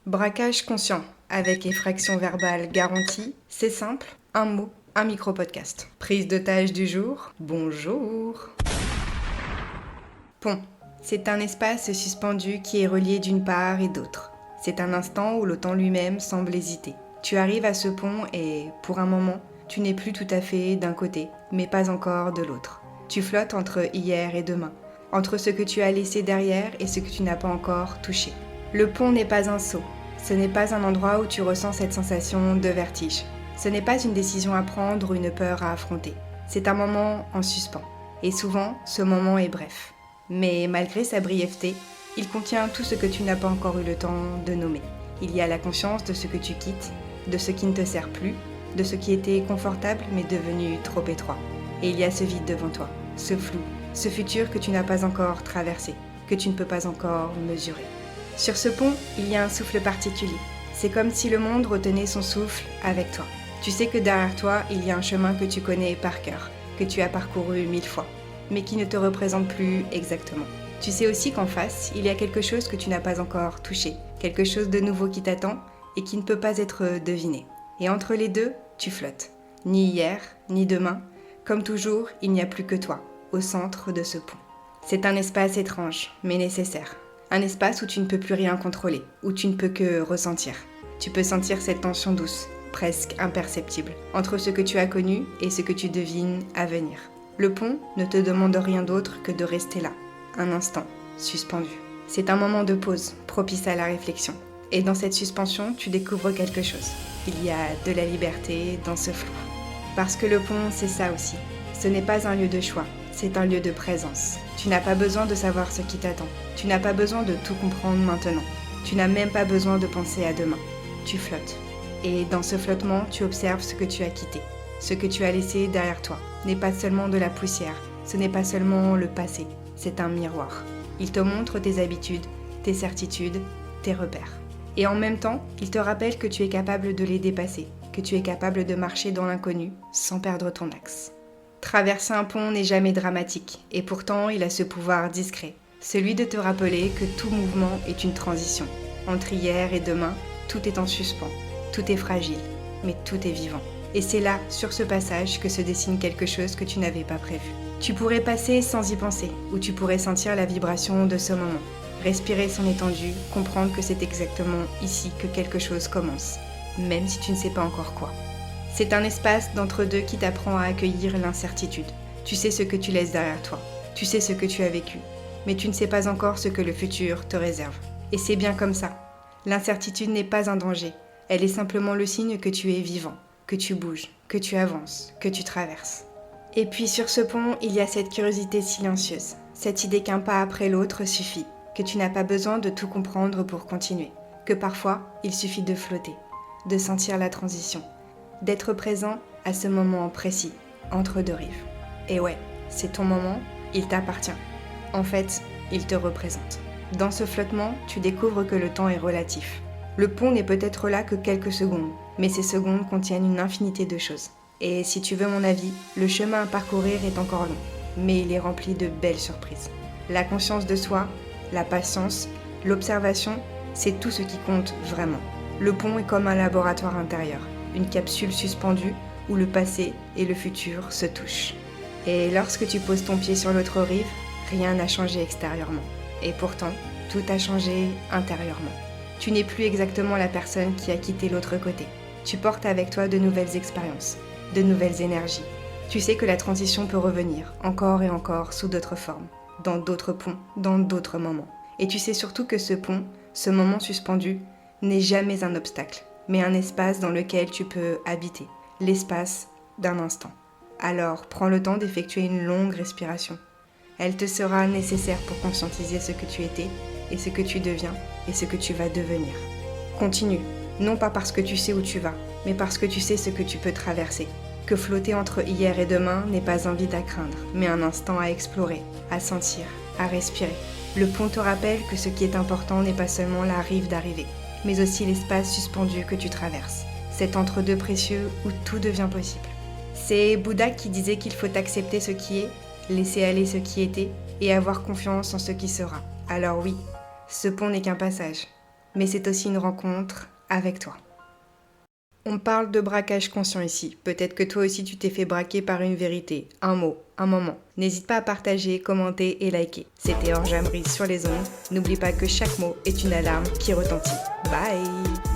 Braquage conscient, avec effraction verbale garantie, c'est simple, un mot, un micro-podcast. Prise d'otage du jour, bonjour. Pont, c'est un espace suspendu qui est relié d'une part et d'autre. C'est un instant où le temps lui-même semble hésiter. Tu arrives à ce pont et, pour un moment, tu n'es plus tout à fait d'un côté, mais pas encore de l'autre. Tu flottes entre hier et demain, entre ce que tu as laissé derrière et ce que tu n'as pas encore touché. Le pont n'est pas un saut, ce n'est pas un endroit où tu ressens cette sensation de vertige. Ce n'est pas une décision à prendre ou une peur à affronter. C'est un moment en suspens. Et souvent, ce moment est bref. Mais malgré sa brièveté, il contient tout ce que tu n'as pas encore eu le temps de nommer. Il y a la conscience de ce que tu quittes, de ce qui ne te sert plus, de ce qui était confortable mais devenu trop étroit. Et il y a ce vide devant toi, ce flou, ce futur que tu n'as pas encore traversé, que tu ne peux pas encore mesurer. Sur ce pont, il y a un souffle particulier. C'est comme si le monde retenait son souffle avec toi. Tu sais que derrière toi, il y a un chemin que tu connais par cœur, que tu as parcouru 1000 fois, mais qui ne te représente plus exactement. Tu sais aussi qu'en face, il y a quelque chose que tu n'as pas encore touché, quelque chose de nouveau qui t'attend et qui ne peut pas être deviné. Et entre les deux, tu flottes. Ni hier, ni demain. Comme toujours, il n'y a plus que toi, au centre de ce pont. C'est un espace étrange, mais nécessaire. Un espace où tu ne peux plus rien contrôler, où tu ne peux que ressentir. Tu peux sentir cette tension douce, presque imperceptible, entre ce que tu as connu et ce que tu devines à venir. Le pont ne te demande rien d'autre que de rester là, un instant, suspendu. C'est un moment de pause, propice à la réflexion. Et dans cette suspension, tu découvres quelque chose. Il y a de la liberté dans ce flou. Parce que le pont, c'est ça aussi. Ce n'est pas un lieu de choix, c'est un lieu de présence. Tu n'as pas besoin de savoir ce qui t'attend. Tu n'as pas besoin de tout comprendre maintenant. Tu n'as même pas besoin de penser à demain. Tu flottes. Et dans ce flottement, tu observes ce que tu as quitté. Ce que tu as laissé derrière toi n'est pas seulement de la poussière, ce n'est pas seulement le passé, c'est un miroir. Il te montre tes habitudes, tes certitudes, tes repères. Et en même temps, il te rappelle que tu es capable de les dépasser, que tu es capable de marcher dans l'inconnu sans perdre ton axe. Traverser un pont n'est jamais dramatique, et pourtant il a ce pouvoir discret, celui de te rappeler que tout mouvement est une transition. Entre hier et demain, tout est en suspens, tout est fragile, mais tout est vivant. Et c'est là, sur ce passage, que se dessine quelque chose que tu n'avais pas prévu. Tu pourrais passer sans y penser, ou tu pourrais sentir la vibration de ce moment. Respirer son étendue, comprendre que c'est exactement ici que quelque chose commence, même si tu ne sais pas encore quoi. C'est un espace d'entre-deux qui t'apprend à accueillir l'incertitude. Tu sais ce que tu laisses derrière toi, tu sais ce que tu as vécu, mais tu ne sais pas encore ce que le futur te réserve. Et c'est bien comme ça. L'incertitude n'est pas un danger, elle est simplement le signe que tu es vivant, que tu bouges, que tu avances, que tu traverses. Et puis sur ce pont, il y a cette curiosité silencieuse, cette idée qu'un pas après l'autre suffit, que tu n'as pas besoin de tout comprendre pour continuer, que parfois, il suffit de flotter, de sentir la transition, d'être présent à ce moment précis, entre deux rives. Et ouais, c'est ton moment, il t'appartient. En fait, il te représente. Dans ce flottement, tu découvres que le temps est relatif. Le pont n'est peut-être là que quelques secondes, mais ces secondes contiennent une infinité de choses. Et si tu veux mon avis, le chemin à parcourir est encore long, mais il est rempli de belles surprises. La conscience de soi, la patience, l'observation, c'est tout ce qui compte vraiment. Le pont est comme un laboratoire intérieur, une capsule suspendue où le passé et le futur se touchent. Et lorsque tu poses ton pied sur l'autre rive, rien n'a changé extérieurement. Et pourtant, tout a changé intérieurement. Tu n'es plus exactement la personne qui a quitté l'autre côté. Tu portes avec toi de nouvelles expériences, de nouvelles énergies. Tu sais que la transition peut revenir, encore et encore, sous d'autres formes, dans d'autres ponts, dans d'autres moments. Et tu sais surtout que ce pont, ce moment suspendu, n'est jamais un obstacle, mais un espace dans lequel tu peux habiter, l'espace d'un instant. Alors, prends le temps d'effectuer une longue respiration. Elle te sera nécessaire pour conscientiser ce que tu étais, et ce que tu deviens, et ce que tu vas devenir. Continue, non pas parce que tu sais où tu vas, mais parce que tu sais ce que tu peux traverser. Que flotter entre hier et demain n'est pas un vide à craindre, mais un instant à explorer, à sentir, à respirer. Le pont te rappelle que ce qui est important n'est pas seulement la rive d'arrivée, mais aussi l'espace suspendu que tu traverses. Cet entre-deux précieux où tout devient possible. C'est Bouddha qui disait qu'il faut accepter ce qui est, laisser aller ce qui était et avoir confiance en ce qui sera. Alors oui, ce pont n'est qu'un passage, mais c'est aussi une rencontre avec toi. On parle de braquage conscient ici. Peut-être que toi aussi tu t'es fait braquer par une vérité, un mot, un moment. N'hésite pas à partager, commenter et liker. C'était Orjam Brise sur les ondes. N'oublie pas que chaque mot est une alarme qui retentit. Bye!